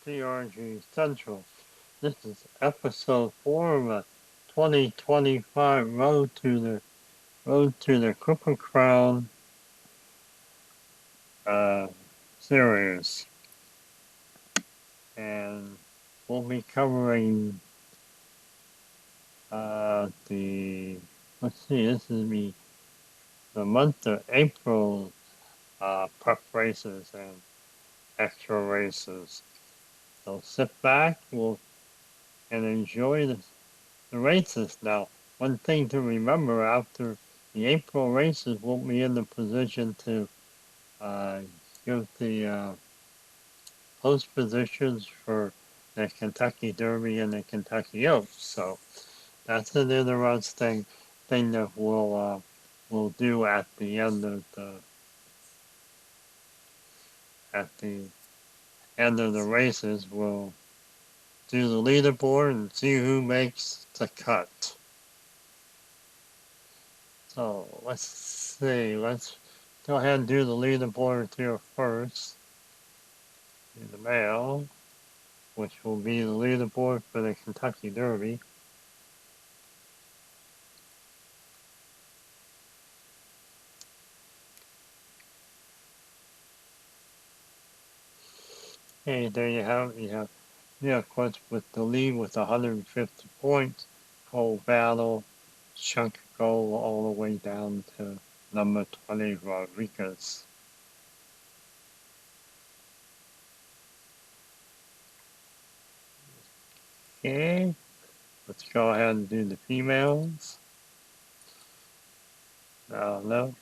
TRG Central. This is episode 4 of a 2025 Road to the Triple Crown uh, series. And we'll be covering let's see, this is the month of April prep races and extra races. So sit back and enjoy the races. Now, one thing to remember after the April races, we'll be in the position to uh, give the post positions for the Kentucky Derby and the Kentucky Oaks. So that's an interesting thing that we'll do at the end of the races. We'll do the leaderboard and see who makes the cut. So let's see. Let's go ahead and do the leaderboard here first. In the mail, which will be the leaderboard for the Kentucky Derby. Hey, there you have of course, with the lead with 150 points, Full Battle, Chunk Goal all the way down to number 20, Rodriguez. Okay, let's go ahead and do the females. No,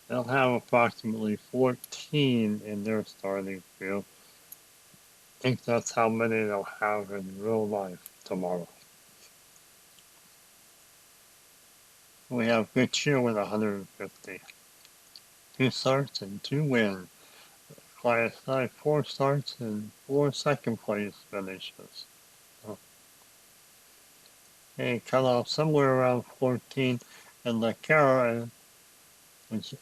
they'll have approximately 14 in their starting field. I think that's how many they'll have in real life tomorrow. We have good cheer with 150. 2 starts and 2 wins. Class side 4 starts and 4 second place finishes. Okay, cut off somewhere around 14. And La Cara, which is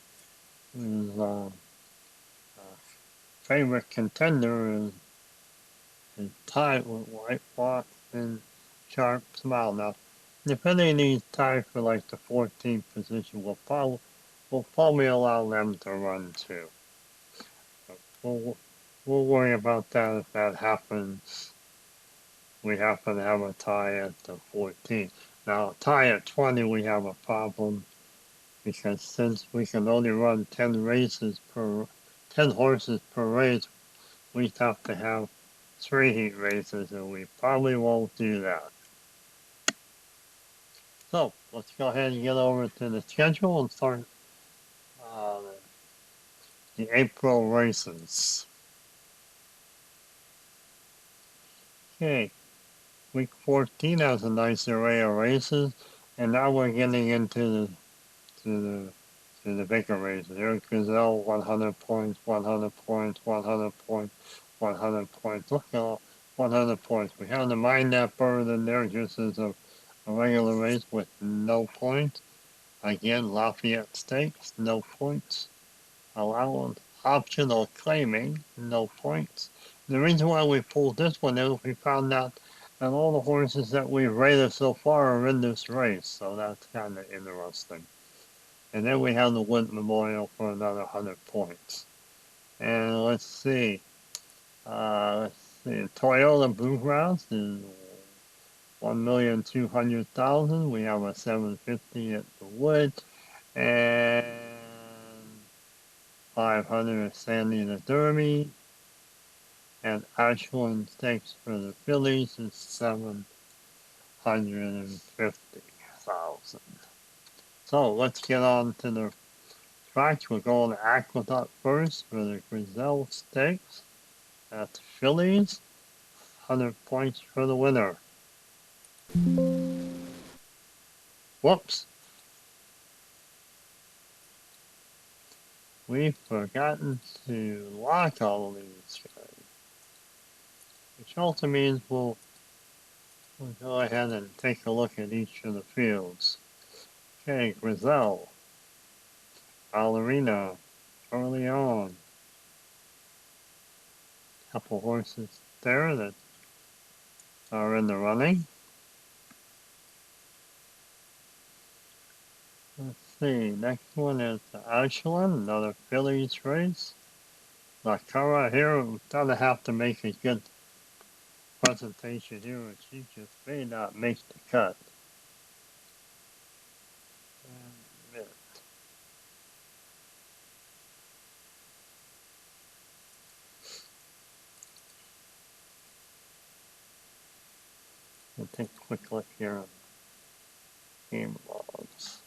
favorite contender, is tied with White Fox and Sharp Smile. Now, if any of these tie for like the 14th position, we'll probably allow them to run too. We'll worry about that if that happens. We happen to have a tie at the 14th. Now, tie at 20, we have a problem because since we can only run 10 horses per race, we have to have 3 heat races, and we probably won't do that. So let's go ahead and get over to the schedule and start uh, the April races. Okay, week 14 has a nice array of races, and now we're getting into the bigger races. There's Gazelle, 100 points, 100 points, 100 points, 100 points. Look at all 100 points. We have to mind that bird in there just as a regular race with no points. Again, Lafayette Stakes, no points. Allowance, optional claiming, no points. The reason why we pulled this one is we found out that all the horses that we've rated so far are in this race, so that's kind of interesting. And then we have the Wood Memorial for another 100 points. And let's see. Toyota Blue Grouse is 1,200,000. We have a 750 at the Wood. And 500 at Sandy the Derby. And Ashland Stakes for the Phillies is 750,000. So let's get on to the tracks. We're going to Aqueduct first for the Gazelle Stakes. That's Phillies. 100 points for the winner. Whoops. We've forgotten to lock all of these guys. Which also means we'll go ahead and take a look at each of the fields. Okay, Gazelle. Ballerina. Early on. Couple horses there that are in the running. Let's see, next one is the Ashland, another fillies race. La Cara here doesn't have to make a good presentation here, and she just may not make the cut. And we'll take a quick look here on game logs.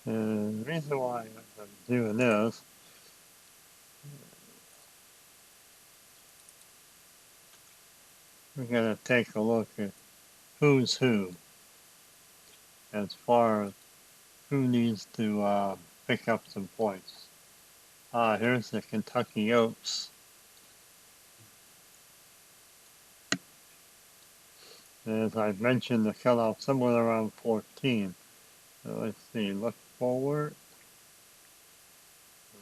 And the reason why I'm doing this, we're going to take a look at who's who as far as who needs to pick up some points. Here's the Kentucky Oaks. As I mentioned, the cutoff somewhere around 14. So let's see, look forward.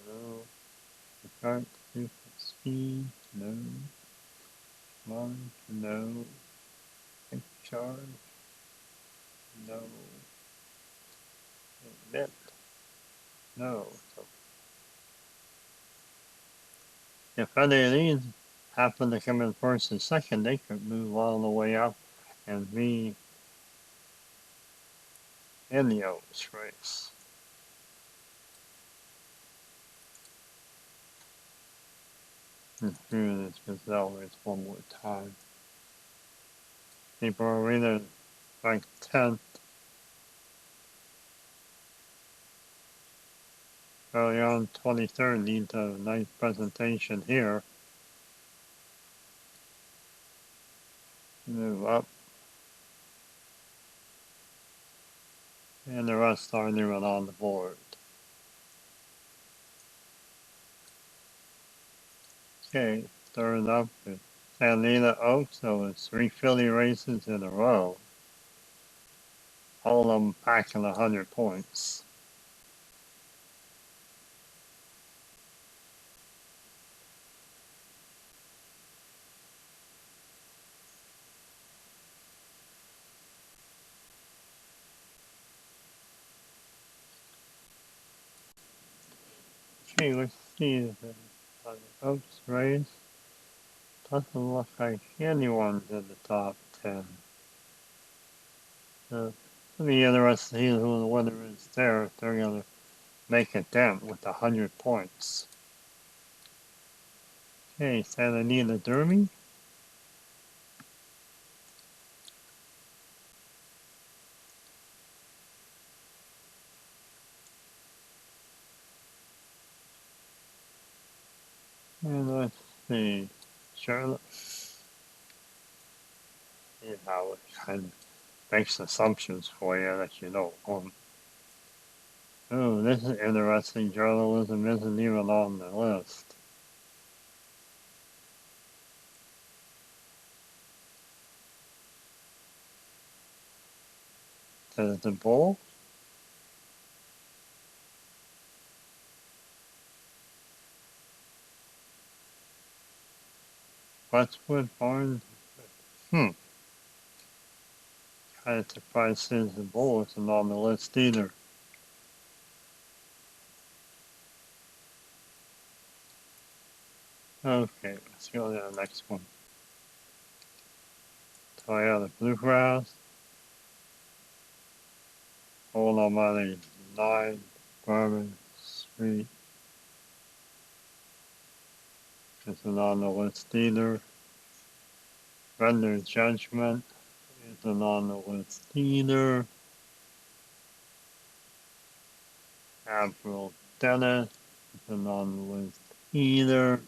No. Start, super speed. No. Launch. No. Take charge. No. Admit. No. So if any of these happen to come in first and second, they could move all the way up and be in the Oaks race. Let's do this Gazelle race one more time. People are either ranked 10th early on, 23rd, need a nice presentation here. Move up. And the rest aren't even on the board. Okay, third up is Anita Oaks, so it's 3 filly races in a row. All of them packing 100 points. Okay, let's see the Oaks race. Doesn't look like anyone's in the top 10. It'll be interesting to see who the winner is there, if they're going to make a dent with 100 points. Okay, Santa Anita Derby. And let's see, Charlotte. See how it kind of makes assumptions for you that you don't want. Oh, this is interesting. Journalism isn't even on the list. The bull? Westwood Barnes? Kind of surprised since the bull isn't on the list either. Okay, let's go to the next one. Toyota Bluegrass. Old Almighty 9 Bourbon Street isn't on the list either. Render Judgment isn't on the list either. Admiral Dennis isn't on the list either.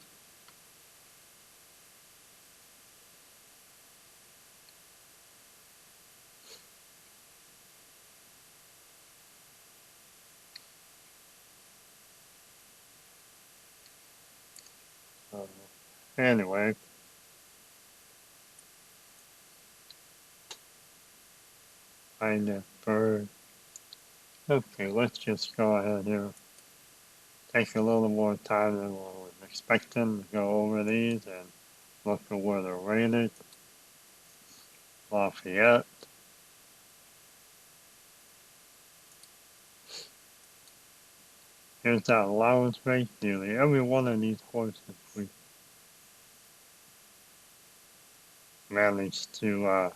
Anyway, kind of 23rd. Okay, let's just go ahead here. Take a little more time than we were expecting to go over these and look at where they're rated. Lafayette. Here's that allowance rate. Nearly every one of these horses we managed to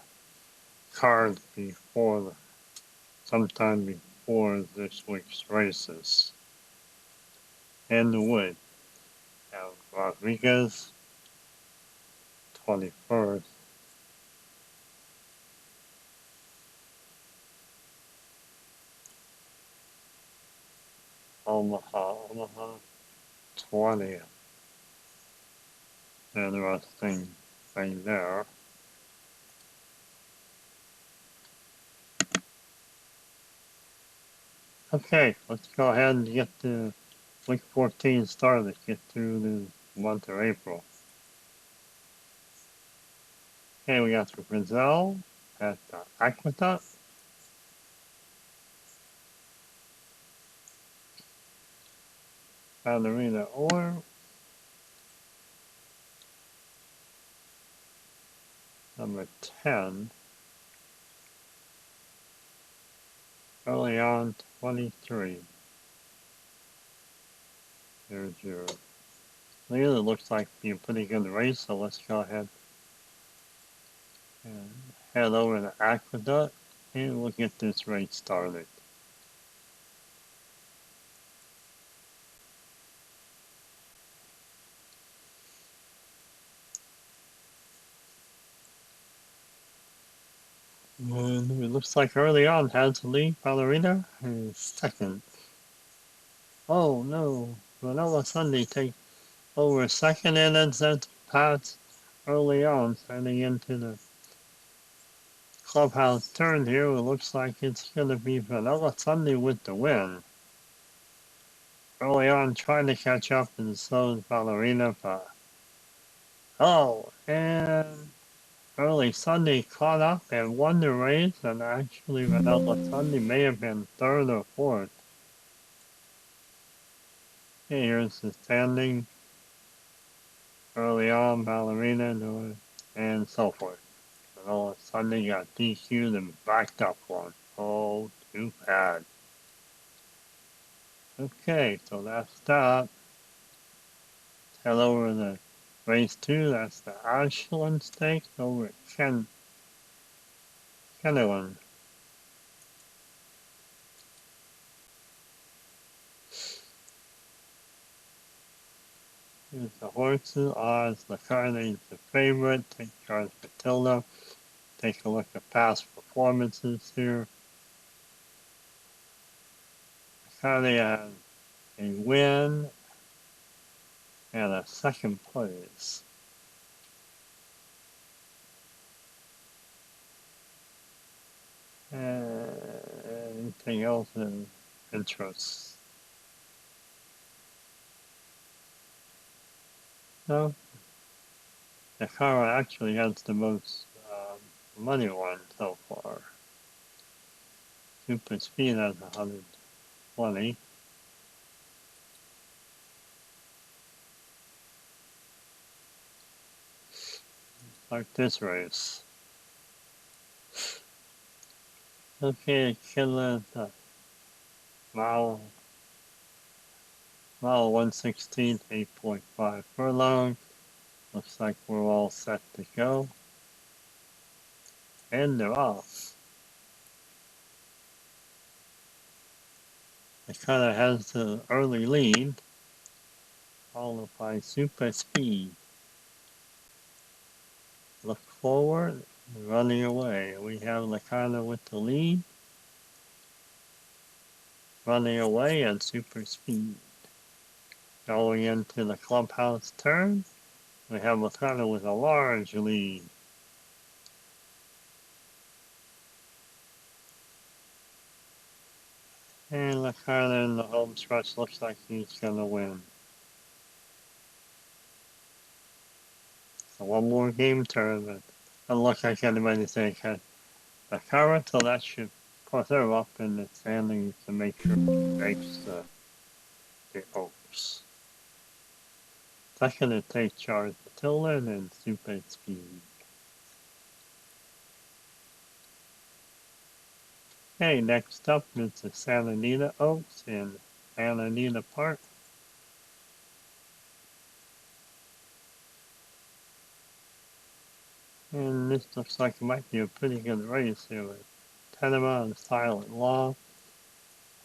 card before, sometime before this week's races. And the wood. Now, Rodriguez, 21st. Omaha, 20th. Interesting thing there. Okay, let's go ahead and get the week 14 started. Get through the month of April. Okay, we got the Gazelle at the Aqueduct. Ballerina Orr. Number 10. Early on, 23. There's your leader. It looks like being a pretty good race, so let's go ahead and head over to Aqueduct and we'll get this race started. And it looks like early on has the lead. Ballerina is second. Oh no, Vanilla Sunday takes over second and then sends Pats early on, heading into the clubhouse turn here. It looks like it's going to be Vanilla Sunday with the win. Early on, trying to catch up, and so is Ballerina. But oh, and early Sunday caught up and won the race, and actually Vanilla Sunday may have been third or fourth. Okay, here's the standing. Early on, Ballerina, and so forth. Vanilla Sunday got DQ'd and backed up one. Oh, too bad. Okay, so that's that. Head over to race 2. That's the Ashland Stakes over at Kennewan. Here's the horses. Odds. Lacarne's the favorite. Take Charles Matilda. Take a look at past performances here. Lacarne has a win and a second place. Anything else in interest? No. The car actually has the most money one so far. Super Speed has 120. Like this race. Okay, Killer mile 116, 8.5 furlong. Looks like we're all set to go. And they're off. It kind of has the early lead, followed by Super Speed. Look forward, running away. We have Lakana with the lead, running away, and Super Speed. Going into the clubhouse turn, we have Lakana with a large lead. And Lakana in the home stretch looks like he's going to win. So one more game turn, but doesn't look like anybody's saying Lakana, so that should course, they're up in the standings to make sure he makes the Oaks. Second, it takes Charles Tillman and Super Speed. Okay, next up is the Santa Anita Oaks in Santa Anita Park. And this looks like it might be a pretty good race here with Tenema and Silent Law.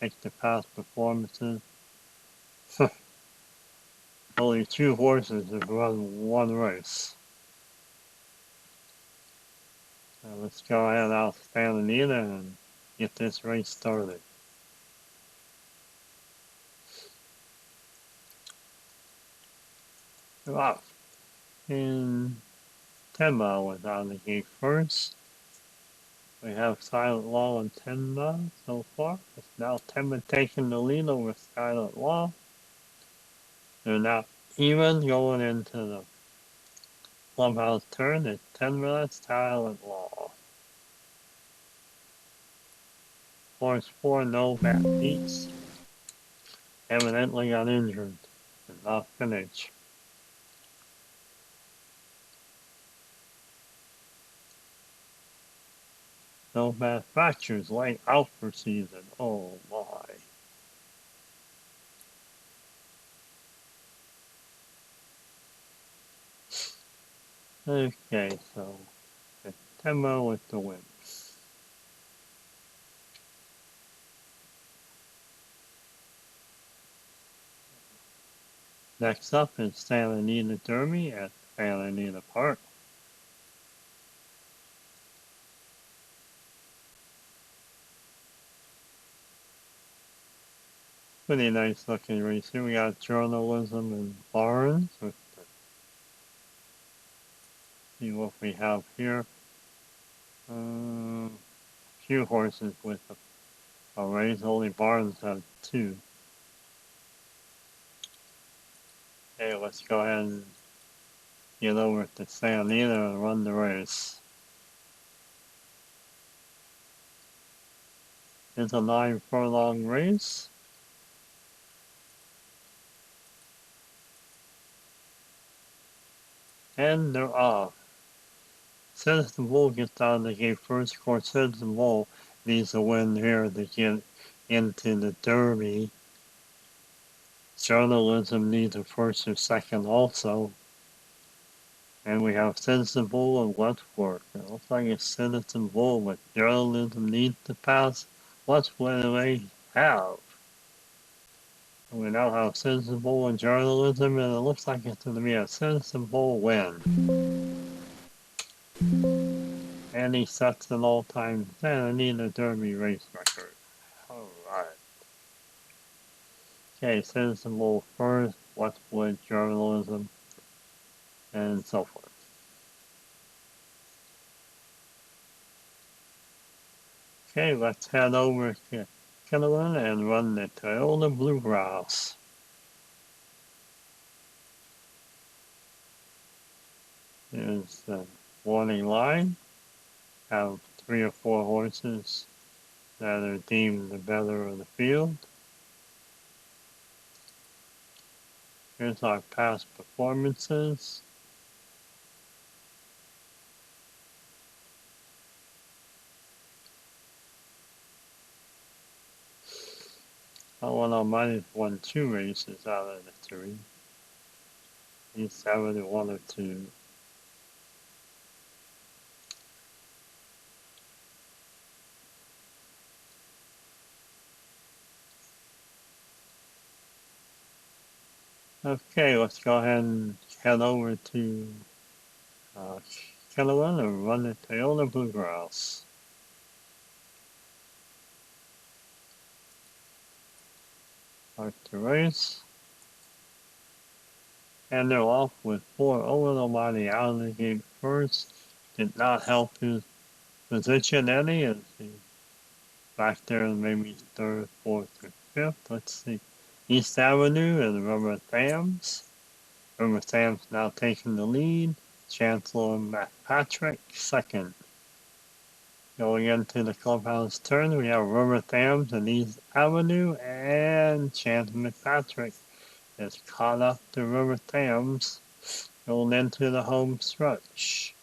Take the past performances. Only 2 horses have run 1 race. So let's go ahead out to Santa Anita and get this race started. We're off. And Tenma was out of the gate first. We have Silent Law and Tenma so far. It's now Tenma taking the lead over Silent Law. They're now even going into the clubhouse turn at 10 minutes, Silent Law. Horse 4, no back beats. Evidently got injured and not finished. No bad fractures, late out for season. Oh my. Okay, so Temo with the win. Next up is Santa Anita Derby at Santa Anita Park. Pretty nice looking race here. We got journalism and Barnes. See what we have here. Few horses with a race. Only Barnes have 2. Okay, let's go ahead and get over to Santa Anita and run the race. It's a 9-furlong race. And they're off. Citizen Bull gets out of the gate first. Of course, Citizen Bull needs a win here to get into the Derby. Journalism needs a first or second also. And we have Citizen Bull and Westport. It looks like it's Citizen Bull, but journalism needs to pass. What do they have? We now have Citizen Bull and journalism, and it looks like it's going to be a Citizen Bull win. And he sets an all-time Santa Anita Derby race record. Alright. Okay, Citizen Bull first, Westwood journalism, and so forth. Okay, let's head over to Kinnelon and run the Toyota Bluegrass. Here's the warning line. Have 3 or 4 horses that are deemed the better of the field. Here's our past performances. Almighty's won 2 races out of the 3. He's 71 or 2. Okay, let's go ahead and head over to Kinnelon and run the Toyota Bluegrass. Start the race. And they're off with 4 Almighty out of the gate first. Did not help his position any as he back there maybe 3rd, 4th, or 5th. Let's see. East Avenue and River Thames. River Thames now taking the lead. Chancellor Matt Patrick second. Going into the clubhouse turn, we have River Thames and East Avenue, and Chance McPatrick has caught up to River Thames going into the home stretch.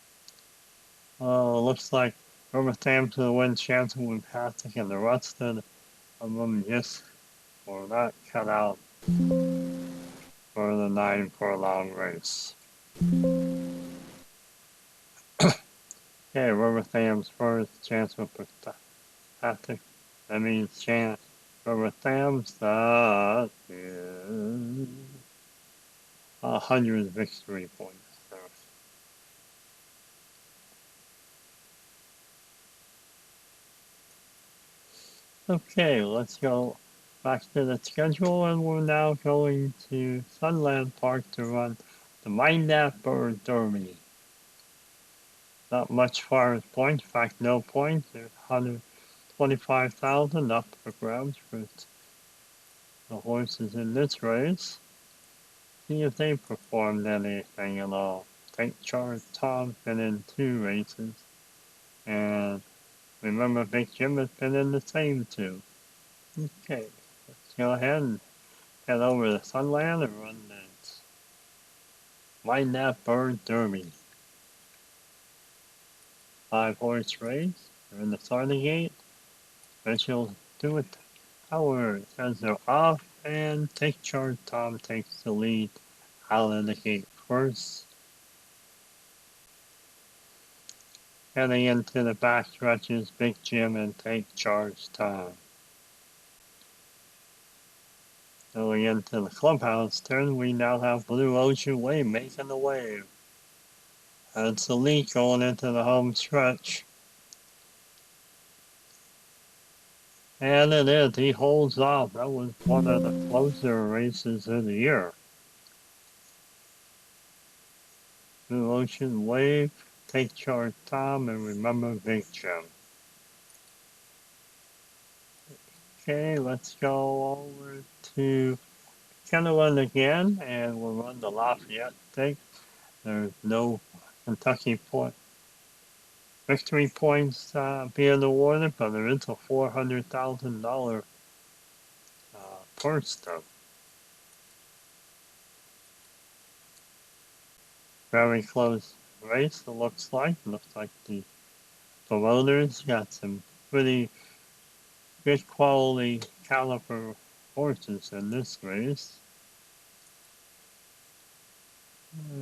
Looks like River Thames will win Chance McPatrick, and the rest of them just were not cut out for the 9 furlong race. Okay, River Thames first, Chance McPatrick. That means Chance River Thames, that is 100 victory points. Okay, let's go back to the schedule, and we're now going to Sunland Park to run the Mindap Bird Derby. Not much far as points, in fact, no points. There's 125,000 up for grabs for the horses in this race. See if they performed anything at all. Take charge, Tom's been in 2 races, and remember Big Jim has been in the same 2. Okay, let's go ahead and head over to Sunland and run the Mindap Bird Derby. 5-horse race. They're in the starting gate. Officials do it. Howard says they're off, and Take Charge Tom takes the lead out of the gate first. Heading into the back stretches, Big Jim and Take Charge Tom. Going into the clubhouse turn, we now have Blue Ocean Wave making the wave. That's the lead going into the home stretch. And it is. He holds off. That was one of the closer races of the year. Blue Ocean Wave, Take Charge Tom, and remember Big Jim. Okay, let's go over to Kennewan again, and we'll run the Lafayette Stakes. There's no Kentucky point victory points being awarded, but there is a $400,000 purse though. Very close race, it looks like. Looks like the promoters got some pretty good quality caliber horses in this race.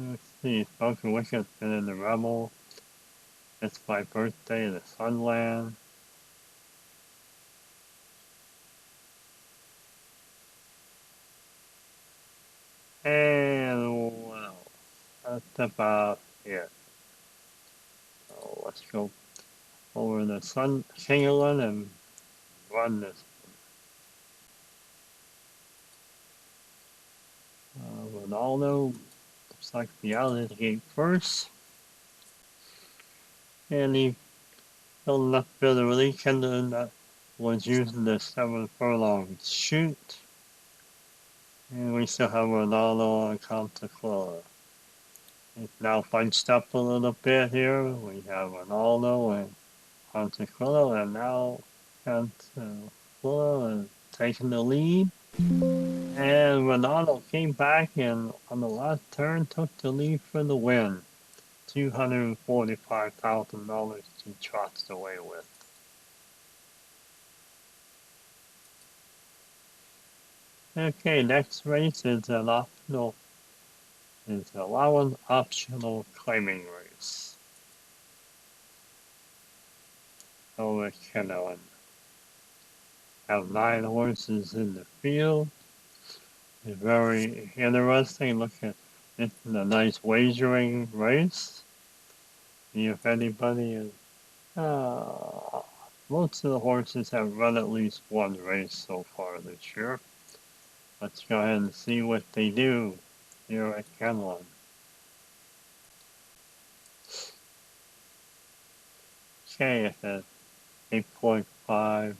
Let's see, Spoken Wicked's been in the Rebel. It's my birthday, the Sunland. And well, that's about it. So let's go over the Singleton and run this. Ronaldo looks like the out of the gate first. And he building up for the relief Kendall that was using the 7 furlong shoot. And we still have Ronaldo on Contaclola. It's now bunched up a little bit here. We have Ronaldo and Contaclola, and now Contaclola is taking the lead. And Ronaldo came back and on the last turn took the lead for the win. $245,000 he trots away with. Okay, next race is an optional claiming race. Over Kennewan. Have 9 horses in the field. It's very interesting. Look at it's a nice wagering race. See if anybody is. Most of the horses have run at least one race so far this year. Let's go ahead and see what they do here at Kennewan. Okay, it's at 8.5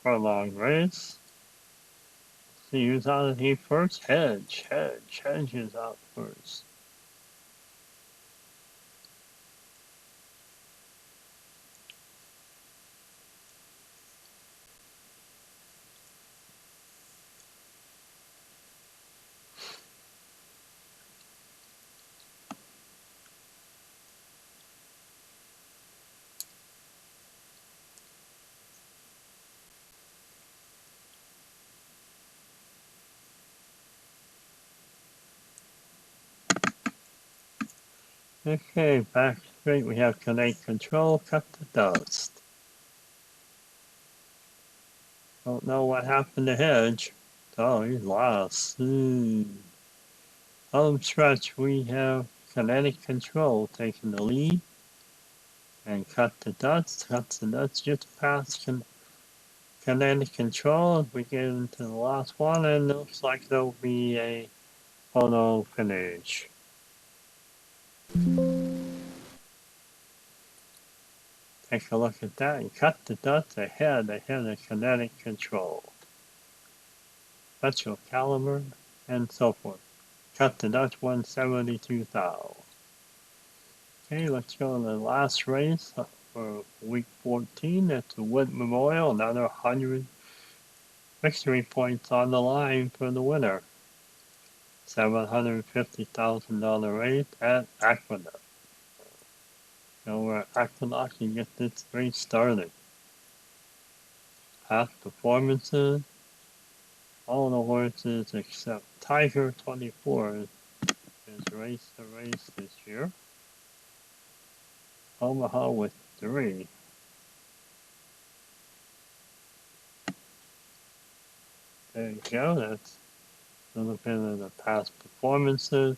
furlong race. See who's out of here first. Hedge is out first. Okay, back straight. We have connect control, cut the dust. Don't know what happened to Hedge. Oh, he's lost. Home stretch, we have kinetic control taking the lead. And cut the dust, just past kinetic control as we get into the last one, and it looks like there'll be a photo finish. Take a look at that and cut the dust ahead of kinetic control. Special caliber and so forth. Cut the dust 172,000. Okay, let's go to the last race for week 14. That's the Wood Memorial, another 100 victory points on the line for the winner. $750,000 race at Aqueduct. So we're at Aqueduct and get this race started. Past performances, all the horses except Tiger 24 is raced the race this year. Omaha with 3. There you go, that's a little bit of the past performances.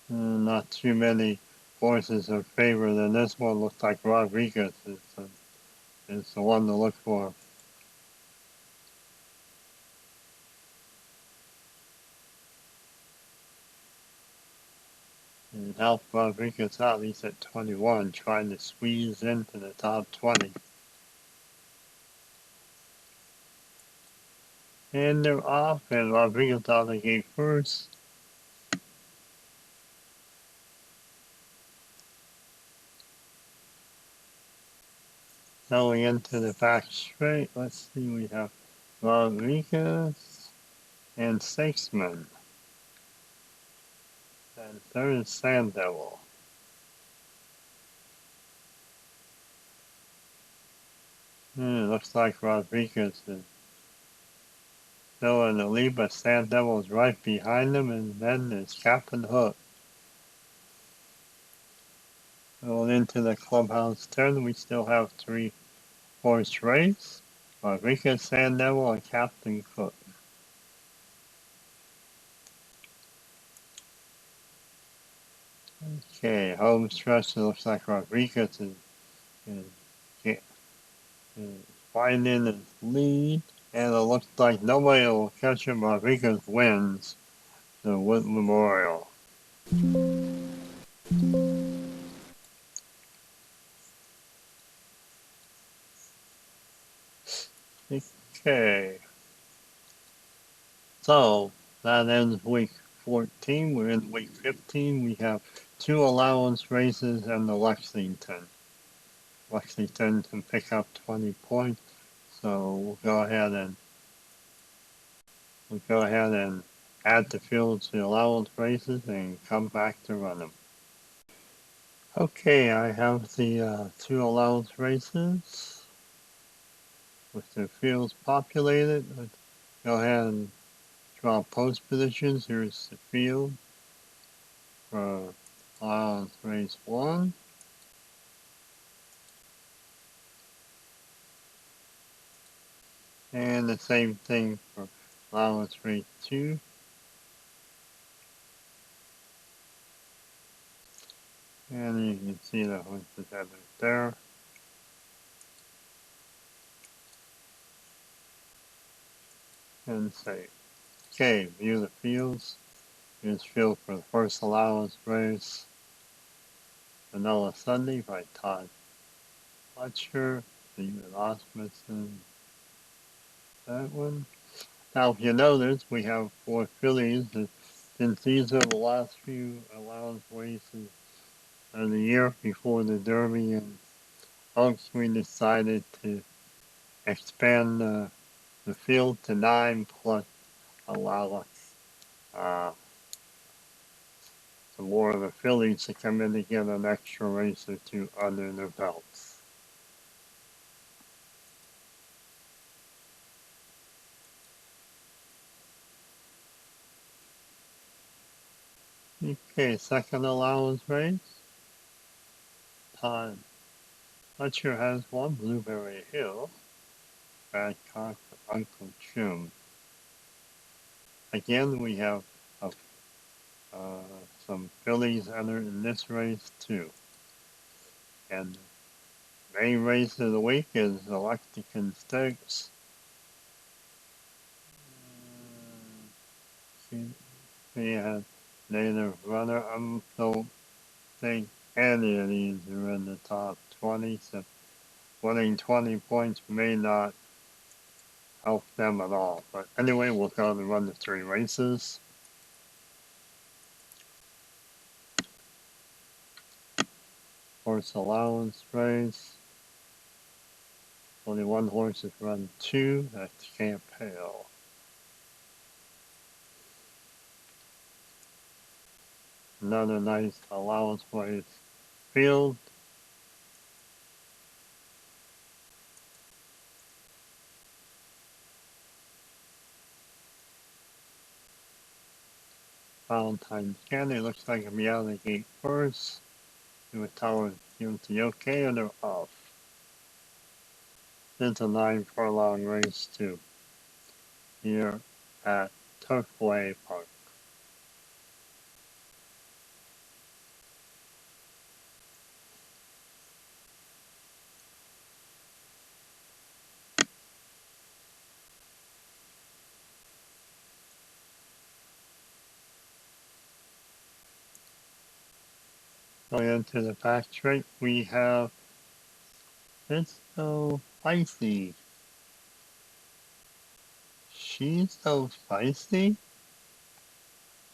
Not too many horses are favored, and this one looks like Rodriguez is the one to look for. And help Rodriguez out, he's at 21, trying to squeeze into the top 20. And they're off, and Rodriguez out of the gate first. Going into the back straight, let's see, we have Rodriguez and Stakesman. And third is Sand Devil. It looks like Rodriguez is still in the lead, but Sand Devil is right behind him, and then there's Captain Hook. Going into the clubhouse turn, we still have 3-horse race. Rodriguez, Sand Devil, and Captain Cook. Okay, home stretch. It looks like Rodriguez is finding his lead, and it looks like nobody will catch him. Rodriguez wins the Wood Memorial. Okay, so that ends week 14. We're in week 15. We have 2 allowance races and the Lexington. Lexington can pick up 20 points, so we'll go ahead and add the field to the allowance races and come back to run them. Okay, I have the 2 allowance races with the fields populated. Let's go ahead and draw post positions. Here's the field for allowance race 1. And the same thing for allowance race 2. And you can see the horses that are there. And save. Okay, view the fields. Here's field for the first allowance race. Vanilla Sunday by Todd Fletcher, David Osmondson. That one. Now, if you notice, we have 4 fillies. Since these are the last few allowance races of the year before the Derby and Oaks, we decided to expand the field to 9 plus allow some more of the fillies to come in to get an extra race or 2 under their belts. Okay, second allowance race. Time. Fletcher has one. Blueberry Hill. Badcock for Uncle Jim. Again, we have uh, some fillies entered in this race too. And the main race of the week is the Lexington Stakes. We had native runner. I don't think any of these are in the top 20, so winning 20 points may not help them at all. But anyway, we'll go and run the three races. Horse allowance race. Only one horse is run two. That's Camp Hale. Another nice allowance race field. Valentine's Candy looks like a out of the gate first. Do a tower to okay and they're off. It's a 9 furlong race too. Here at Turfway Park. Going into the back straight, we have It's So Spicy. She's so spicy?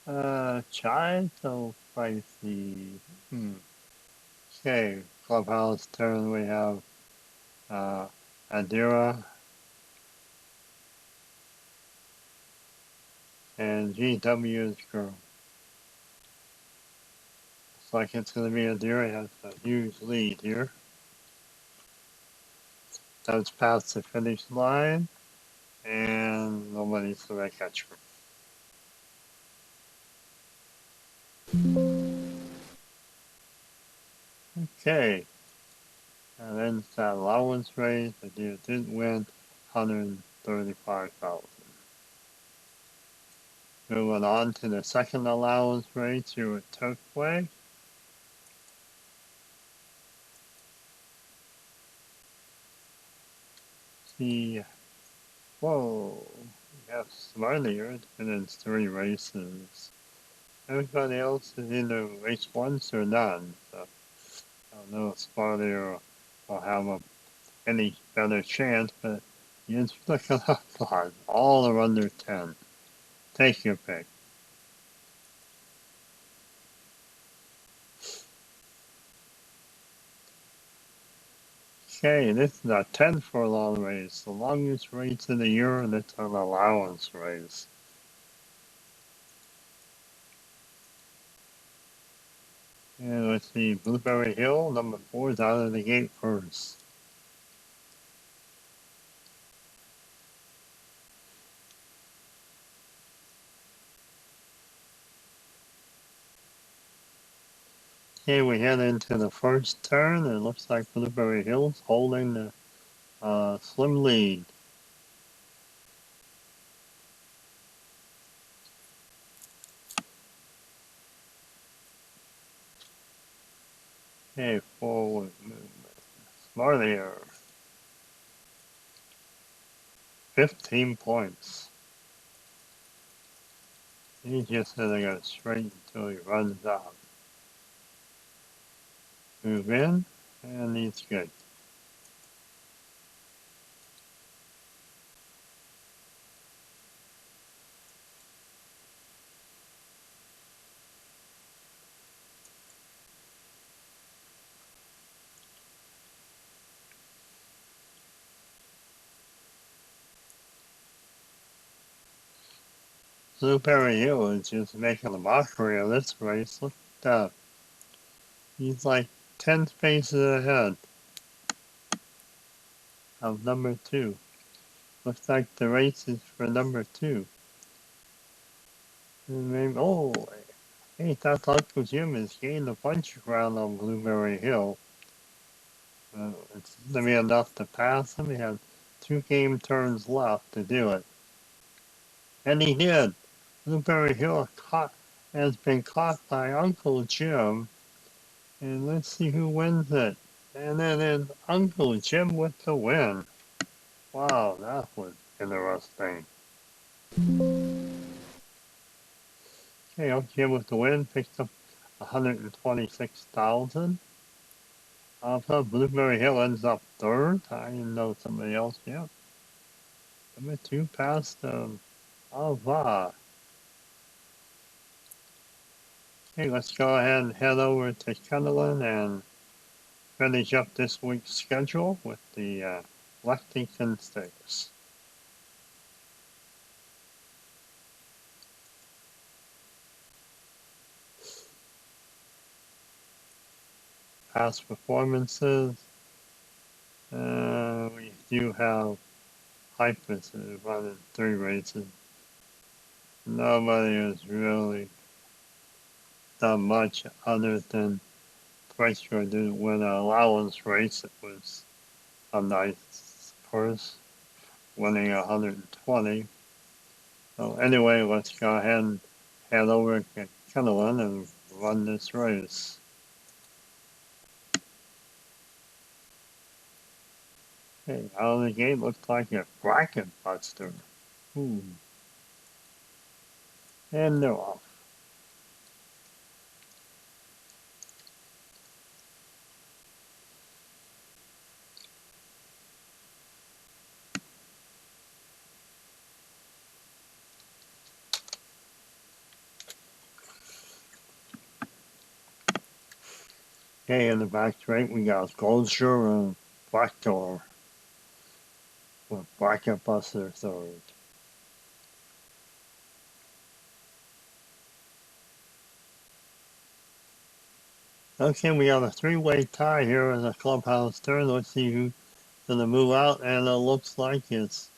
Chai so spicy. Okay, clubhouse turn we have Adira and GW's girl. Looks like it's gonna be Adira has a huge lead here. Does pass the finish line and nobody's gonna catch her. Okay. And then that allowance race, Adira didn't win 135,000. Moving on to the second allowance race here at Turfway. See, whoa, we have Smartier and it's 3 races. Everybody else is either race once or none. So I don't know if Smartier will have any better chance, but he's looking up hard. All are under 10. Take your pick. Okay, this is a 10 furlong race, the longest race of the year, and it's an allowance race. And let's see, Blueberry Hill, number 4 is out of the gate first. Okay, we head into the first turn. It looks like Blueberry Hill's holding the slim lead. Okay, forward movement. Smartier. 15 points. He's just gonna go straight until he runs out. Move in, and he's good. Blueberry Hill is just making a mockery of this race. Look at that. He's like 10 spaces ahead of number 2. Looks like the race is for number 2. And maybe, oh, Hey, thought Uncle Jim has gained a bunch of ground on Blueberry Hill. It's gonna be enough to pass him. He has 2 game turns left to do it. And he did. Blueberry Hill has been caught by Uncle Jim. And let's see who wins it. And it is Uncle Jim with the win. Wow, that was interesting. Okay, Uncle Jim with the win picked up 126,000. Blueberry Hill ends up third. I didn't know somebody else yet. Number 2 passed Alva. Okay, let's go ahead and head over to Kennelin and finish up this week's schedule with the Lexington Stakes. Past performances. We do have Hypers running 3 races. Nobody has really done much other than Pricer didn't win an allowance race. It was a nice purse, winning 120. So anyway, let's go ahead and head over to Kennelin and run this race. Hey, out of the gate looks like a bracket buster. Ooh. And they're off. Okay, in the back straight we got Goldshire and Blackdoor with bracket buster third. Okay, we got a 3-way tie here in the clubhouse turn. Let's see who's gonna move out, and it looks like it's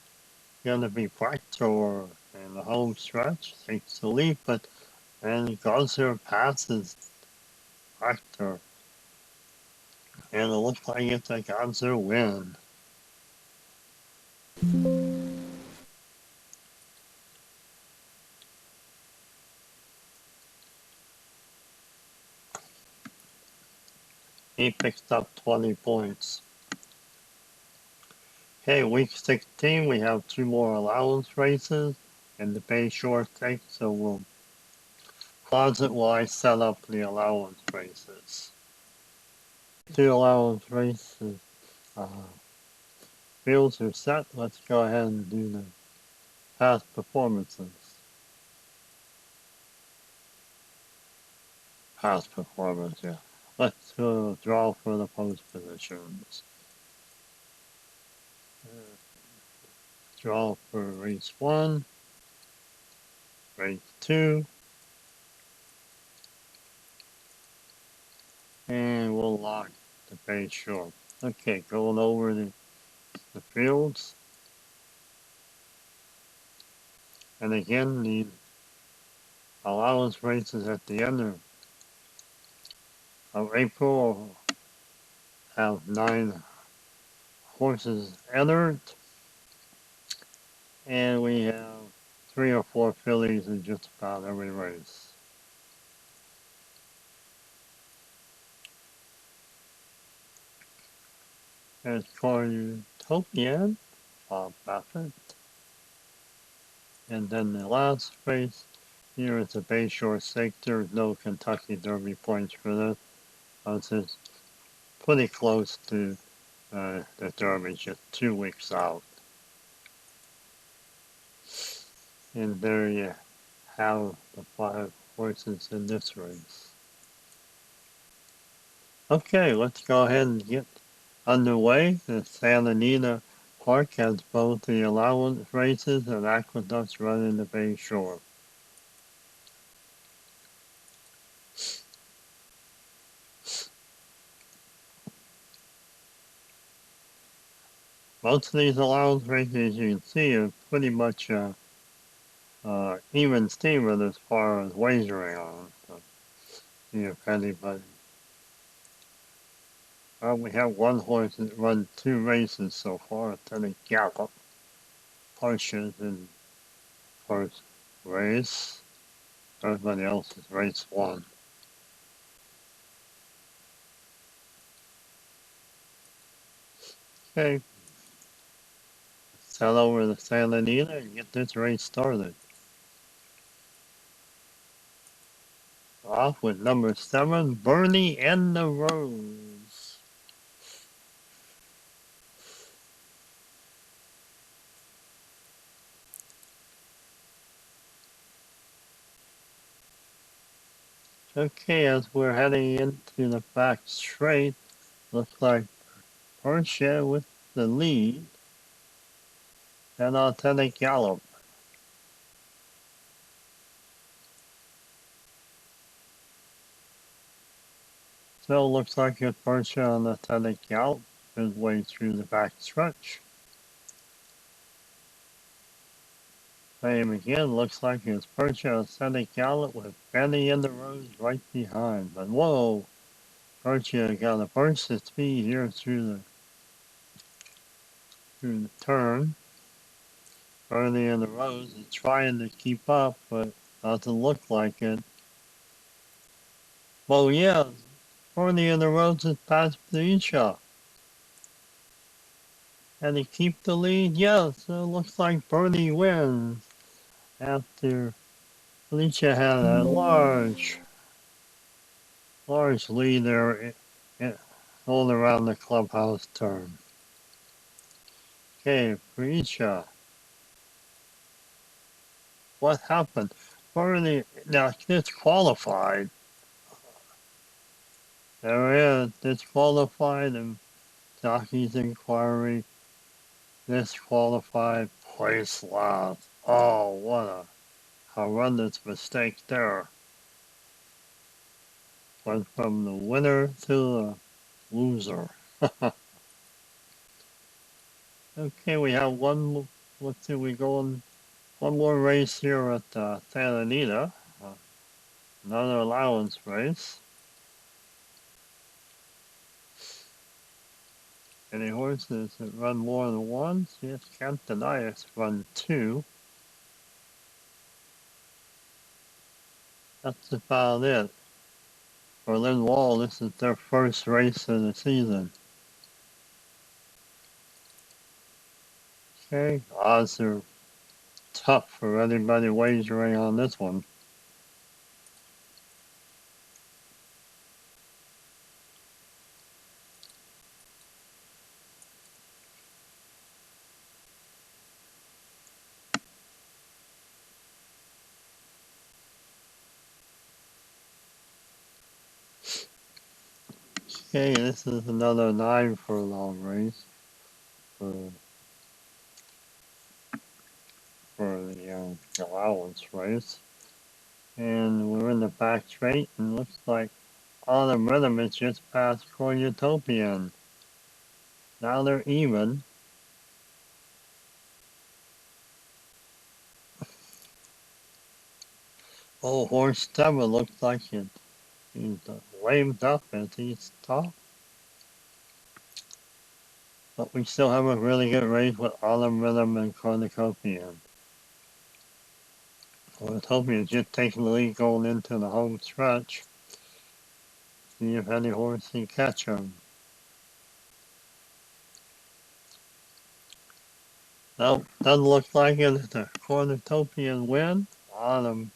gonna be Blackdoor in the home stretch. Takes the lead, but and Goldshire passes Blackdoor. And it looks like it's a Gazelle win. He picks up 20 points. Okay, week 16, we have 2 more allowance races in the Bay Shore Stakes, so we'll closet-wise set up the allowance races. 2 allowance races. Fields are set. Let's go ahead and do the past performances. Past performance, yeah. Let's draw for the post positions. Draw for race 1, race 2, and we'll lock the Bay Shore. Okay, going over the fields. And again, the allowance races at the end of April have 9 horses entered, and we have 3 or 4 fillies in just about every race. There's Cornutopian, Bob Baffert. And then the last race, here is the Bayshore Stakes. There's no Kentucky Derby points for this. This is pretty close to the Derby, just 2 weeks out. And there you have the 5 horses in this race. Okay, let's go ahead and get underway. The Santa Anita Park has both the allowance races and aqueducts running the Bay Shore. Most of these allowance races, you can see, are pretty much even Steven as far as wagering on. So See if anybody. We have one horse that run 2 races so far. Lieutenant Gallop pushes in first race. Everybody else is race 1. Okay, let's head over to San Anita and get this race started. Off with number 7, Bernie and the Rose. Okay, as we're heading into the back straight, looks like Porsche with the lead, and Lieutenant Gallop. Still looks like it's Porsche on Lieutenant Gallop his way through the back stretch. Same again, looks like it's Porsche on Lieutenant Gallop with Benny in the Rose right behind. But whoa, Porsche got a burst of speed here through the turn. Bernie in the Rose is trying to keep up, but doesn't look like it. Well, yeah, Bernie in the Rose is past Felicia. And he keep the lead? Yes, it looks like Bernie wins after Felicia had a large lead there all around the clubhouse turn. Okay, Felicia. What happened? Bernie now disqualified. There is disqualified and jockey's inquiry. Disqualified, place last. Oh, what a horrendous mistake there. Went from the winner to the loser. Okay, we have let's see, we go on one more race here at Santa Anita. Another allowance race. Any horses that run more than once? Yes, can't deny it's run 2. That's about it. Berlin Wall, this is their first race of the season. Okay, odds are tough for anybody wagering on this one. Okay, this is another 9 furlong race for the allowance race. And we're in the back straight, and looks like Autumn Rhythm is just past Utopian. Now they're even. Oh, Horse Stubber looks like he's waved up as he's top. But we still have a really good race with Autumn Rhythm and Cornucopian. Cornucopian is just taking the lead going into the home stretch. See if any horse can catch him. Nope, doesn't look like it. It's a Cornucopian win. Autumn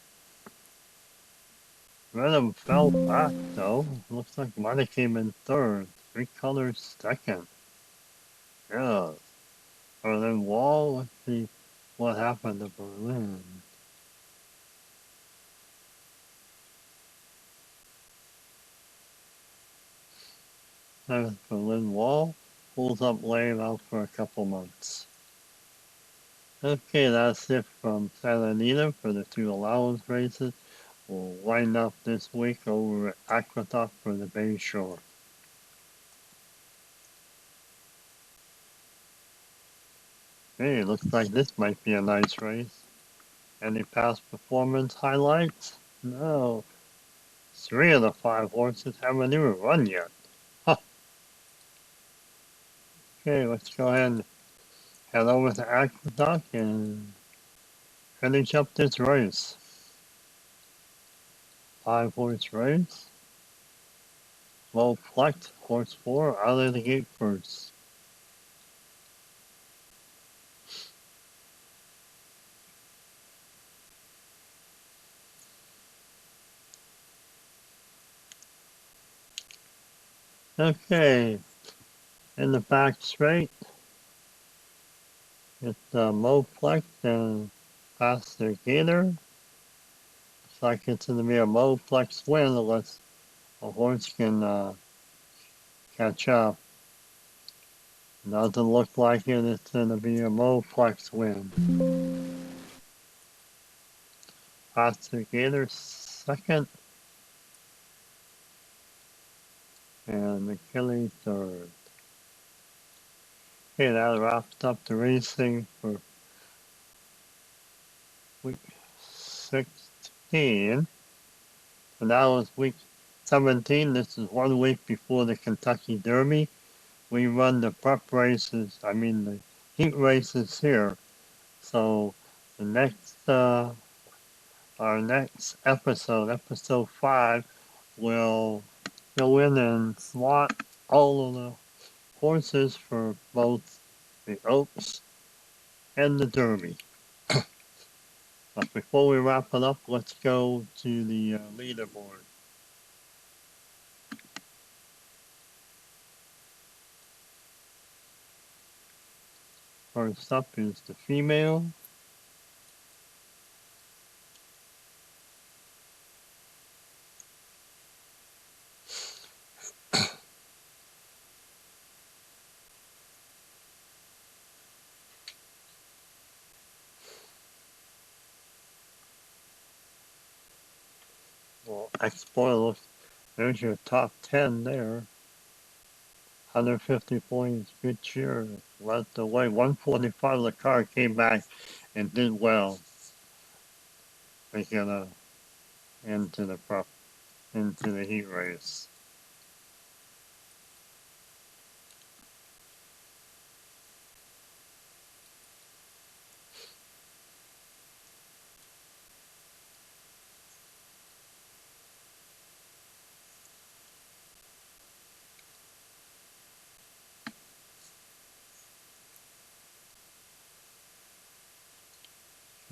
Rhythm fell back though. Looks like Money came in third. Three Colors second. Yeah. Berlin Wall, let's see what happened to Berlin. There's Berlin Wall. Pulls up lame out for a couple months. Okay, that's it from Santa Anita for the 2 allowance races. We'll wind up this week over at Aqueduct for the Bay Shore. Hey, looks like this might be a nice race. Any past performance highlights? No. 3 of the 5 horses haven't even run yet. Huh. Okay, let's go ahead and head over to Aqueduct and finish up this race. 5-horse race. Low flex, horse 4, out of the gate first. Okay, in the back straight, it's Moplex and Faster Gator. Looks like it's going to be a Moplex win unless a horse can catch up. Doesn't look like it. It's going to be a Moplex win. Faster Gator second. And McKinley third. Okay, that wraps up the racing for week 16. So that was week 17. This is 1 week before the Kentucky Derby. We run the prep races, the heat races here. So the our next episode, episode 5, will go in and slot all of the horses for both the Oaks and the Derby. But before we wrap it up, let's go to the leaderboard. First up is the female. Well, spoilers. There's your top 10 there. 150 points, good cheer. Led the way. 145, the car came back and did well. Making it into the heat race.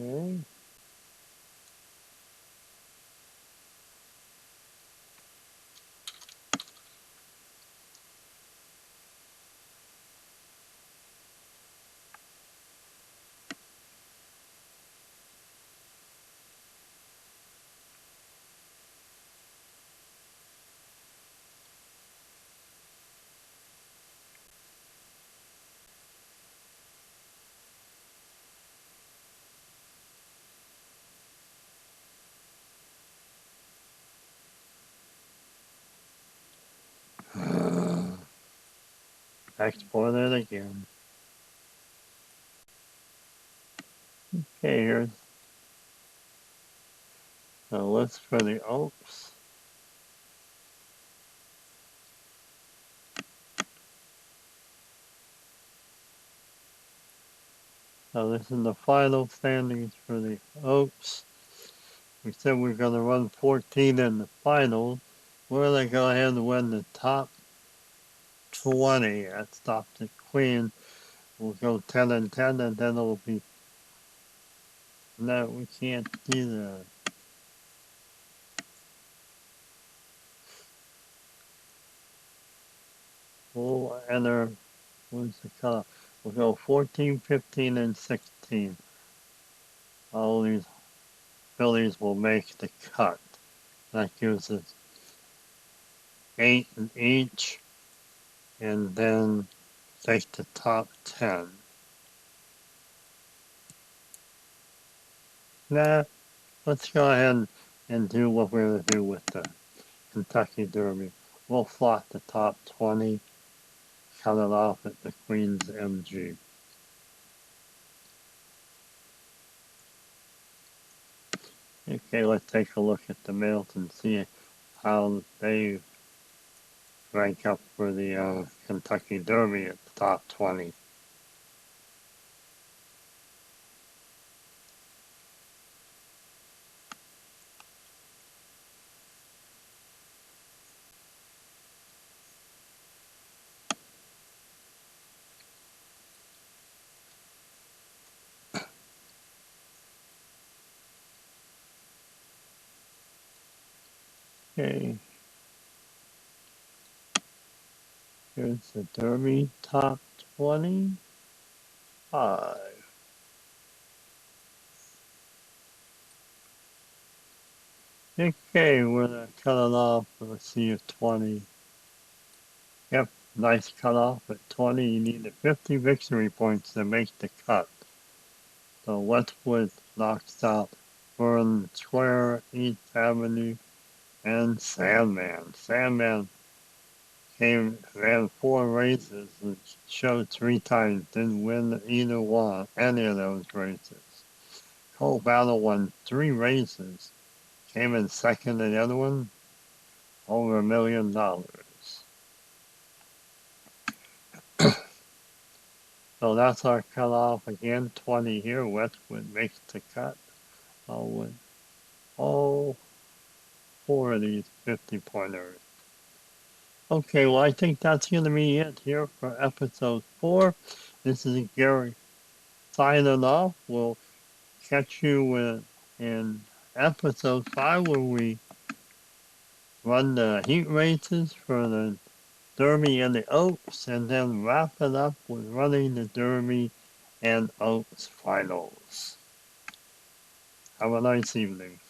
Okay. Export it again. Okay, here's the list for the Oaks. So this is the final standings for the Oaks. We said we're going to run 14 in the final. We're going to go ahead and win the top 20. That stops the Queen. We'll go 10 and 10, and then it'll be. No, we can't do that. We'll enter. What's the cutoff? We'll go 14, 15, and 16. All these fillies will make the cut. That gives us 8 in each, and then take the top 10. Nah, let's go ahead and do what we're going to do with the Kentucky Derby. We'll slot the top 20, cut it off at the Queen's MG. Okay, let's take a look at the males and see how they rank up for the Kentucky Derby at the top 20. Okay, here's the Derby top 25. Okay, we're gonna cut it off. Let's see if 20. Yep, nice cutoff at 20. You needed 50 victory points to make the cut. So Westwood knocks out Fern Square, 8th Avenue, and Sandman. Sandman ran 4 races and showed 3 times, didn't win any of those races. Cole Battle won 3 races, came in second in the other one, over $1 million. So that's our cutoff again, 20 here. Westwood makes the cut. I'll win all 4 of these 50-pointers. Okay, well, I think that's going to be it here for episode 4. This is Gary signing off. We'll catch you in episode 5 where we run the heat races for the Derby and the Oaks and then wrap it up with running the Derby and Oaks finals. Have a nice evening.